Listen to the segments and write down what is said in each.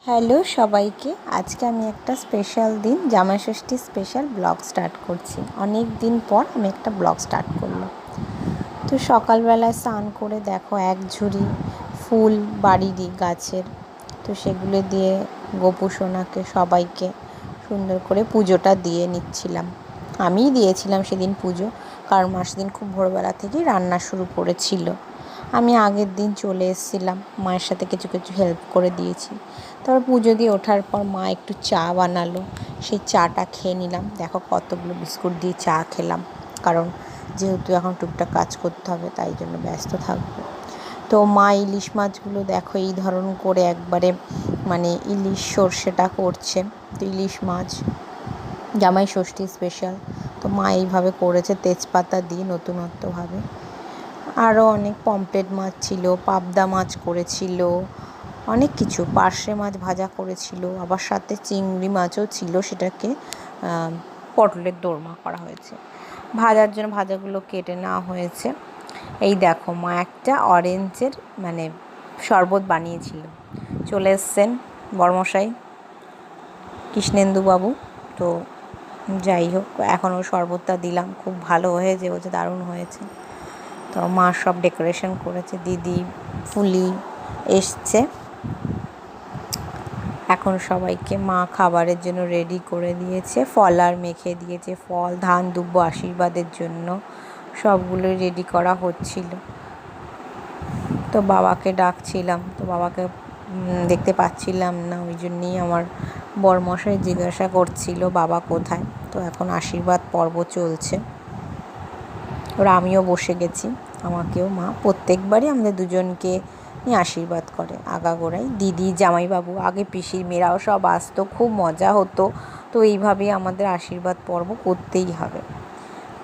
Hello সবাইকে, আজকে আমি একটা স্পেশাল দিন জামাই ষষ্ঠী স্পেশাল ব্লগ স্টার্ট করছি। অনেক দিন পর আমি একটা ব্লগ স্টার্ট করলাম। তো সকালবেলায় স্নান করে দেখো এক ঝুড়ি ফুল বাড়িরই গাছের, তো সেগুলো দিয়ে গোপু সোনাকে সবাইকে সুন্দর করে পুজোটা দিয়ে নিচ্ছিলাম। আমিই দিয়েছিলাম সেদিন পুজো, কারণ মা সেদিন খুব ভোরবেলা থেকেই রান্না শুরু করেছিল। আমি আগের দিন চলে এসেছিলাম, মায়ের সাথে কিছু কিছু হেল্প করে দিয়েছি। তারপর পুজো দিয়ে ওঠার পর মা একটু চা বানালো, সেই চাটা খেয়ে নিলাম। দেখো কতগুলো বিস্কুট দিয়ে চা খেলাম, কারণ যেহেতু এখন টুকটাক কাজ করতে হবে তাই জন্য ব্যস্ত থাকবো। তো মা ইলিশ মাছগুলো দেখো এই ধরন করে একবারে ইলিশ সর্ষেটা করছে। তো ইলিশ মাছ জামাই ষষ্ঠী স্পেশাল, তো মা এইভাবে করেছে তেজপাতা দিয়ে নতুনত্বভাবে। আরও অনেক পমফ্রেট মাছ ছিল, পাবদা মাছ করেছিল, অনেক কিছু, পার্শে মাছ ভাজা করেছিল, আবার সাথে চিংড়ি মাছও ছিল, সেটাকে পটলের দোরমা করা হয়েছে। ভাজার জন্য ভাজাগুলো কেটে নেওয়া হয়েছে। এই দেখো মা একটা অরেঞ্জের শরবত বানিয়েছিল। চলে এসছেন বড়মশাই কৃষ্ণেন্দুবাবু। তো যাই হোক, এখন ওর শরবতটা দিলাম, খুব ভালো হয়েছে, বলছে দারুণ হয়েছে। তো মা সব ডেকোরেশন করেছে, দিদি ফুলি এসছে। এখন সবাইকে মা খাবারের জন্য রেডি করে দিয়েছে, ফল আর মেখে দিয়েছে, ফল ধান দুব্বো আশীর্বাদের জন্য সবগুলোই রেডি করা হচ্ছিল। তো বাবাকে ডাকছিলাম, তো বাবাকে দেখতে পাচ্ছিলাম না, ওই জন্যই আমার বরমশাই জিজ্ঞাসা করছিল বাবা কোথায়। তো এখন আশীর্বাদ পর্ব চলছে, ওরা আমিও বসে গেছি। আমাকেও মা প্রত্যেকবারই আমাদের দুজনকে নিয়ে আশীর্বাদ করে আগাগোড়াই। দিদি জামাইবাবু আগে পিসির মেয়েরাও সব আসতো, খুব মজা হতো। তো এইভাবেই আমাদের আশীর্বাদ পর্ব করতেই হবে।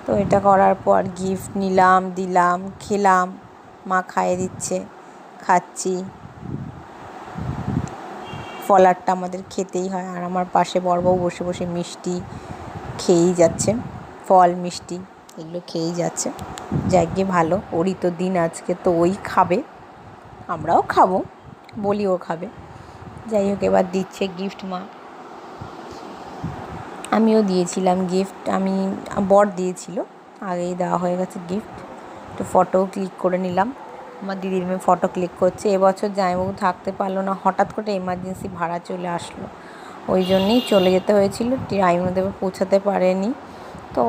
তো এটা করার পর গিফট নিলাম, দিলাম, খেলাম, মা খাইয়ে দিচ্ছে, খাচ্ছি। ফলারটা আমাদের খেতেই হয়, আর আমার পাশে বড়বাবু বসে বসে মিষ্টি খেয়েই যাচ্ছে, ফল মিষ্টি এগুলো খেয়েই যাচ্ছে। যাকে ভালো, ওরই তো দিন আজকে, তো ওই খাবে, আমরাও খাবো, বলি ও খাবে। যাই হোক, এবার দিচ্ছে গিফট মা। আমিও দিয়েছিলাম গিফট, বর দিয়েছিল, আগেই দেওয়া হয়ে গেছে গিফট। একটু ফটোও ক্লিক করে নিলাম। আমার দিদির মেয়ে ফটো ক্লিক করছে। এবছর জামাইবাবু থাকতে পারলো না, হঠাৎ করে এমার্জেন্সি ভাড়া চলে আসলো, ওই জন্যেই চলে যেতে হয়েছিল, টাইমও দেবে পৌঁছাতে পারেনি। তো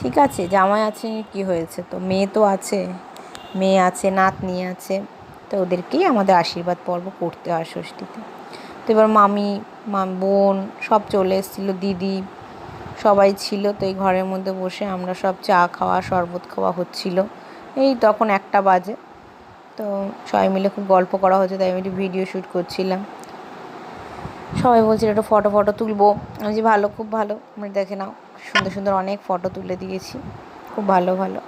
ঠিক আছে, জামাই আছে, কি হয়েছে, তো মেয়ে তো আছে, মেয়ে আছে, নাতনি আছে, তো ওদেরকেই আমাদের আশীর্বাদ পর্ব করতে হয় ষষ্ঠীতে। তো এবার মামি বোন সব চলে এসেছিলো, দিদি সবাই ছিল। তো এই ঘরের মধ্যে বসে আমরা সব চা খাওয়া শরবত খাওয়া হচ্ছিল। এই তখন 1টা বাজে। তো সবাই মিলে খুব গল্প করা হচ্ছে, তাই আমি একটু ভিডিও শ্যুট করছিলাম। সবাই বলছিল একটু ফটো তুলবো। আমি যে ভালো, খুব ভালো, আমি দেখে নাও, সুন্দর সুন্দর অনেক ফটো তুলে দিয়েছি, খুব ভালো ভালো।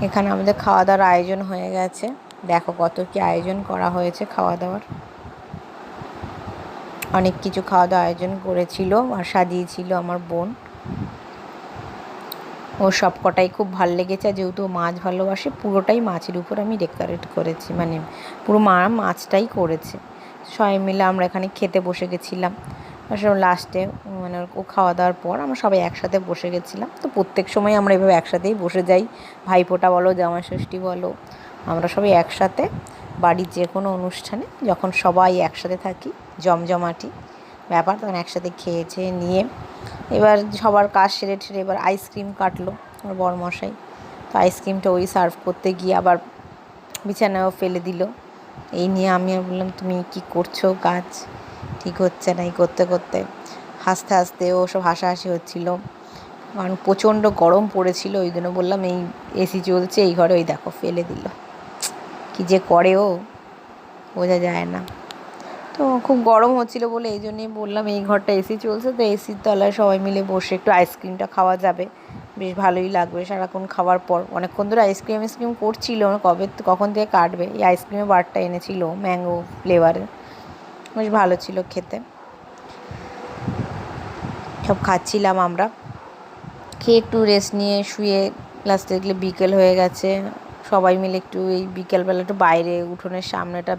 এখানে আমাদের খাওয়া দাওয়ার আয়োজন হয়ে গেছে, দেখো কত কি আয়োজন করা হয়েছে খাওয়া দাওয়ার। অনেক কিছু খাওয়া দাওয়া আয়োজন করেছিল আর সাজিয়েছিল আমার বোন। ও সব কটাই খুব ভাল লেগেছে, যেহেতু মাছ ভালোবাসে, পুরোটাই মাছের উপর আমি ডেকোরেট করেছি, পুরো মাছটাই করেছে। সবাই মিলে আমরা এখানে খেতে বসে গেছিলাম। লাস্টে ও খাওয়া দাওয়ার পর আমরা সবাই একসাথে বসে গেছিলাম। তো প্রত্যেক সময় আমরা এভাবে একসাথেই বসে যাই, ভাইফোঁটা বলো, জামাই ষষ্ঠী বলো, আমরা সবাই একসাথে বাড়ির যে কোনো অনুষ্ঠানে যখন সবাই একসাথে থাকি, জমজমাটি ব্যাপার, তখন একসাথে খেয়েছে নিয়ে এবার সবার কাজ সেরে ঠেরে এবার আইসক্রিম কাটলো আমার বরমশাই। তো আইসক্রিমটা ওই সার্ভ করতে গিয়ে আবার বিছানায়ও ফেলে দিল। এই নিয়ে আমি বললাম, তুমি কি করছো, কাজ ঠিক হচ্ছে না। এই করতে করতে হাসতে হাসতে ও সব হাসাহাসি হচ্ছিলো, কারণ প্রচণ্ড গরম পড়েছিল। ওই জন্য বললাম, এই এসি চলছে এই ঘরে, ওই দেখো ফেলে দিল, কি যে করে ও বোঝা যায় না। তো খুব গরম হচ্ছিলো বলে এই জন্যই বললাম, এই ঘরটা এসি চলছে, তো এসির তলায় সবাই মিলে বসে একটু আইসক্রিমটা খাওয়া যাবে, বেশ ভালোই লাগবে। সারাক্ষণ খাওয়ার পর অনেকক্ষণ ধরে আইসক্রিম করছিল, কখন থেকে কাটবে। এই আইসক্রিমের বারটা এনেছিল ম্যাঙ্গো ফ্লেভারের, বেশ ভালো ছিল খেতে। সব খাচ্ছিলাম আমরা, খেয়ে একটু রেস্ট নিয়ে শুয়ে লাস্টে দেখলে বিকেল হয়ে গেছে। সবাই মিলে একটু এই বিকেলবেলা একটু বাইরে উঠোনের সামনেটা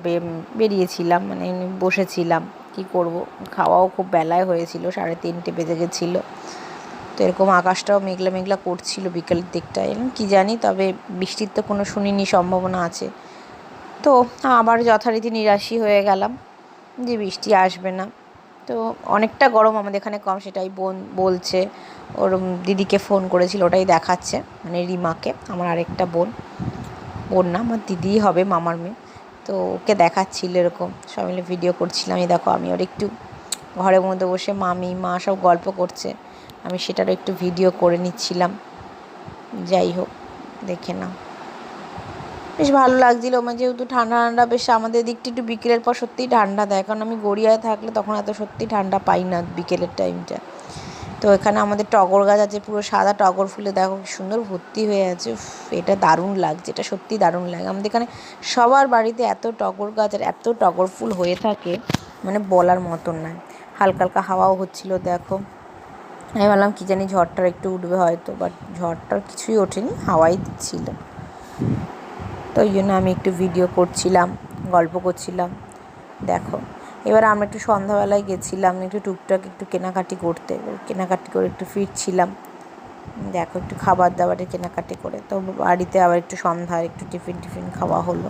বেরিয়েছিলাম, মানে এমনি বসেছিলাম। কি করব, খাওয়াও খুব বেলায় হয়েছিল, 3:30 বেজে গেছিলো। তো এরকম আকাশটাও মেঘলা মেঘলা করছিল বিকেলের দিকটায়, কি জানি, তবে বৃষ্টির তো কোনো শুনিনি সম্ভাবনা আছে। তো আবার যথারীতি নিরাশই হয়ে গেলাম যে বৃষ্টি আসবে না। তো অনেকটা গরম আমাদের এখানে কম, সেটাই বোন বলছে। ওর দিদিকে ফোন করেছিল, ওটাই দেখাচ্ছে, মানে রিমাকে, আমার আরেকটা বোন না, আমার দিদিই হবে, মামার মেয়ে। তো ওকে দেখাচ্ছিল এরকম, সব মিলে ভিডিও করছিলাম। এই দেখো আমি ওর একটু ঘরের মধ্যে বসে মামি মা সব গল্প করছে, আমি সেটারও একটু ভিডিও করে নিচ্ছিলাম। যাই হোক, দেখে নাও, বেশ ভালো লাগছিলো। আমার যেহেতু ঠান্ডা ঠান্ডা বেশ, আমাদের দিকটা একটু বিকেলের পর সত্যিই ঠান্ডা দেয়, কারণ আমি গড়িয়ায় থাকলে তখন এত সত্যি ঠান্ডা পাই না বিকেলের টাইমটা। তো এখানে আমাদের টগর গাছ আছে, পুরো সাদা টগর ফুলে দেখো কি সুন্দর ভর্তি হয়ে আছে। এটা দারুণ লাগছে, এটা সত্যি দারুণ লাগে। আমাদের এখানে সবার বাড়িতে এত টগর গাছ আর এত টগর ফুল হয়ে থাকে, মানে বলার মতন নয়। হালকা হালকা হাওয়াও হচ্ছিল দেখো। আমি ভাবলাম কী জানি ঝড়টার একটু উঠবে হয়তো, বাট ঝড়টার কিছুই ওঠেনি, হাওয়াই দিচ্ছিল। তো ওই জন্য আমি একটু ভিডিও করছিলাম, গল্প করছিলাম। দেখো এবার আমরা একটু সন্ধ্যাবেলায় গেছিলাম একটু টুকটাক একটু কেনাকাটি করতে, কেনাকাটি করে একটু ফিরছিলাম। দেখো একটু খাবার দাবারের কেনাকাটি করে, তো বাড়িতে আবার একটু সন্ধ্যায় একটু টিফিন খাওয়া হলো।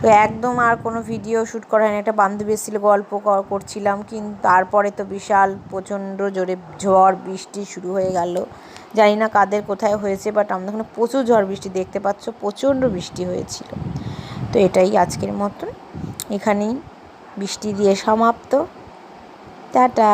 তো একদম আর কোনো ভিডিও শ্যুট করা হয়নি। একটা বান্ধবী এসেছিল, গল্প করছিলাম, কিন্তু তারপরে তো বিশাল প্রচণ্ড জোরে ঝড় বৃষ্টি শুরু হয়ে গেল। জানি না কাদের কোথায় হয়েছে, বাট আমাদের এখানে প্রচুর ঝড় বৃষ্টি, দেখতে পাচ্ছ প্রচণ্ড বৃষ্টি হয়েছিল। তো এটাই আজকের মতন, এখানেই বৃষ্টি দিয়ে সমাপ্ত। টাটা।